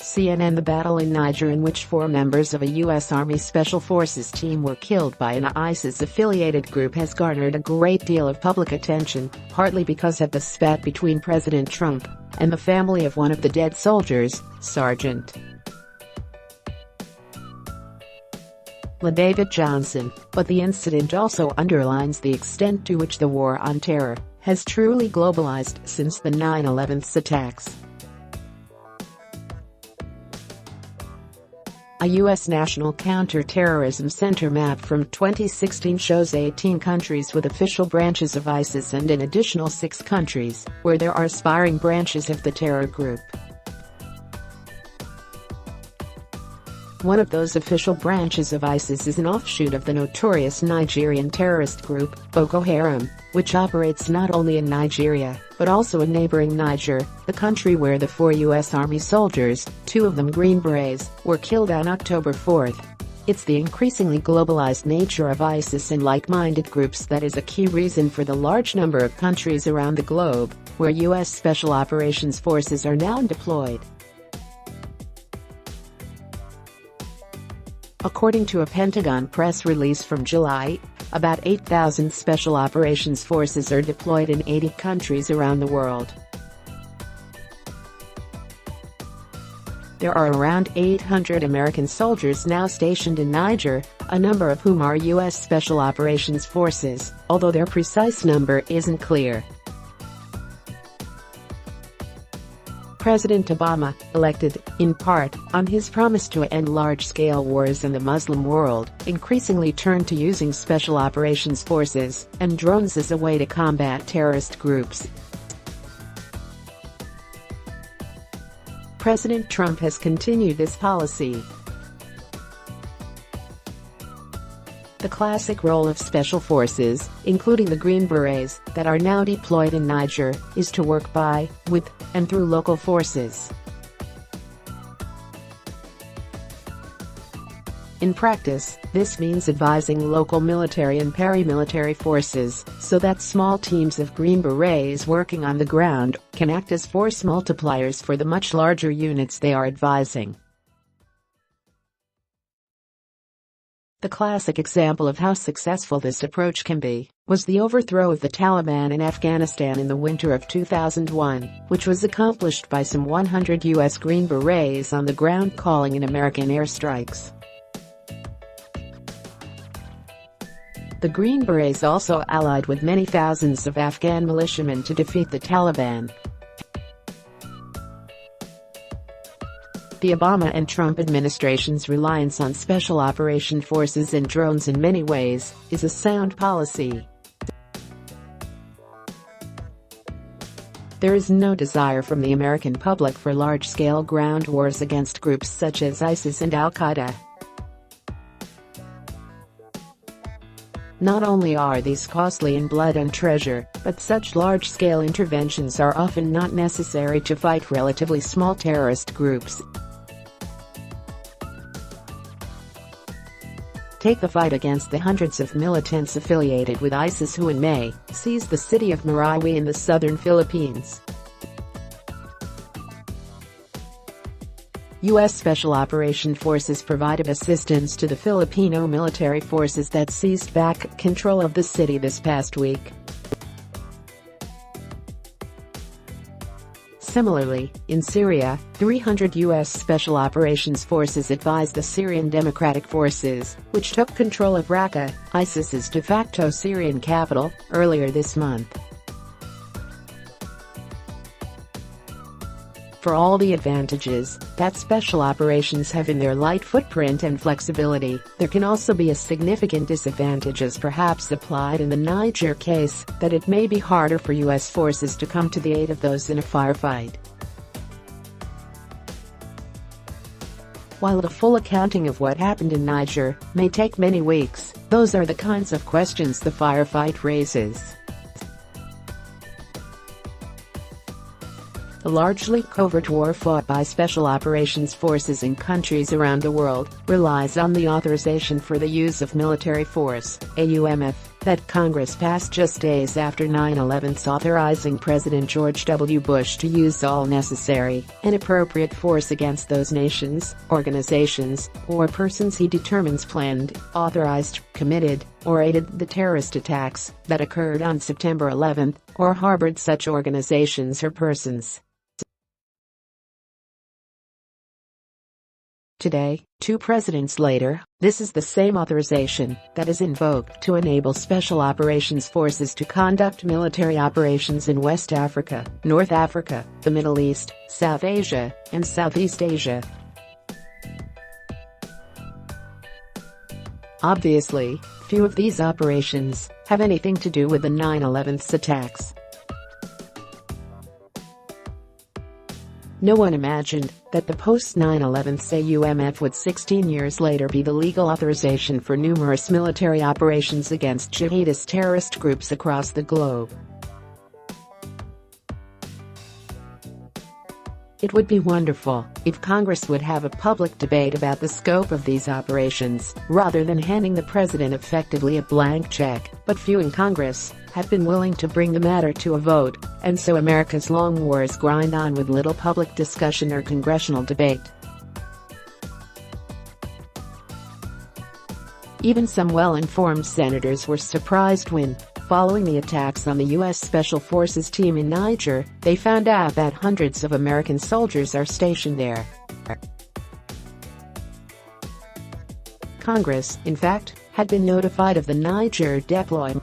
CNN. The battle in Niger, in which 4 members of a U.S. Army Special Forces team were killed by an ISIS-affiliated group, has garnered a great deal of public attention, partly because of the spat between President Trump and the family of one of the dead soldiers, Sergeant David Johnson, but the incident also underlines the extent to which the war on terror has truly globalized since the 9/11 attacks. A U.S. National Counter-Terrorism Center map from 2016 shows 18 countries with official branches of ISIS and an additional 6 countries where there are aspiring branches of the terror group. One of those official branches of ISIS is an offshoot of the notorious Nigerian terrorist group, Boko Haram, which operates not only in Nigeria, but also in neighboring Niger, the country where the 4 U.S. Army soldiers, 2 of them Green Berets, were killed on October 4. It's the increasingly globalized nature of ISIS and like-minded groups that is a key reason for the large number of countries around the globe where U.S. Special Operations Forces are now deployed. According to a Pentagon press release from July, about 8,000 Special Operations Forces are deployed in 80 countries around the world. There are around 800 American soldiers now stationed in Niger, a number of whom are U.S. Special Operations Forces, although their precise number isn't clear. President Obama, elected, in part, on his promise to end large-scale wars in the Muslim world, increasingly turned to using special operations forces and drones as a way to combat terrorist groups. President Trump has continued this policy. The classic role of special forces, including the Green Berets, that are now deployed in Niger, is to work by, with, and through local forces. In practice, this means advising local military and paramilitary forces, so that small teams of Green Berets working on the ground can act as force multipliers for the much larger units they are advising. The classic example of how successful this approach can be was the overthrow of the Taliban in Afghanistan in the winter of 2001, which was accomplished by some 100 U.S. Green Berets on the ground calling in American airstrikes. The Green Berets also allied with many thousands of Afghan militiamen to defeat the Taliban. The Obama and Trump administration's reliance on special operation forces and drones in many ways is a sound policy. There is no desire from the American public for large-scale ground wars against groups such as ISIS and Al-Qaeda. Not only are these costly in blood and treasure, but such large-scale interventions are often not necessary to fight relatively small terrorist groups. Take the fight against the hundreds of militants affiliated with ISIS who in May seized the city of Marawi in the southern Philippines. U.S. Special Operation Forces provided assistance to the Filipino military forces that seized back control of the city this past week. Similarly, in Syria, 300 U.S. Special Operations Forces advised the Syrian Democratic Forces, which took control of Raqqa, ISIS's de facto Syrian capital, earlier this month. For all the advantages that special operations have in their light footprint and flexibility, there can also be a significant disadvantage, as perhaps applied in the Niger case, that it may be harder for U.S. forces to come to the aid of those in a firefight. While the full accounting of what happened in Niger may take many weeks, those are the kinds of questions the firefight raises. a largely covert war fought by special operations forces in countries around the world, relies on the authorization for the use of military force, AUMF, that Congress passed just days after 9/11, authorizing President George W. Bush to use all necessary and appropriate force against those nations, organizations, or persons he determines planned, authorized, committed, or aided the terrorist attacks that occurred on September 11, or harbored such organizations or persons. Today, 2 presidents later, this is the same authorization that is invoked to enable Special Operations Forces to conduct military operations in West Africa, North Africa, the Middle East, South Asia, and Southeast Asia. Obviously, few of these operations have anything to do with the 9/11 attacks. No one imagined that the post-9/11 AUMF would 16 years later be the legal authorization for numerous military operations against jihadist terrorist groups across the globe. It would be wonderful if Congress would have a public debate about the scope of these operations, rather than handing the president effectively a blank check, but few in Congress have been willing to bring the matter to a vote, and so America's long wars grind on with little public discussion or congressional debate. Even some well-informed senators were surprised when, following the attacks on the U.S. Special Forces team in Niger, they found out that hundreds of American soldiers are stationed there. Congress, in fact, had been notified of the Niger deployment.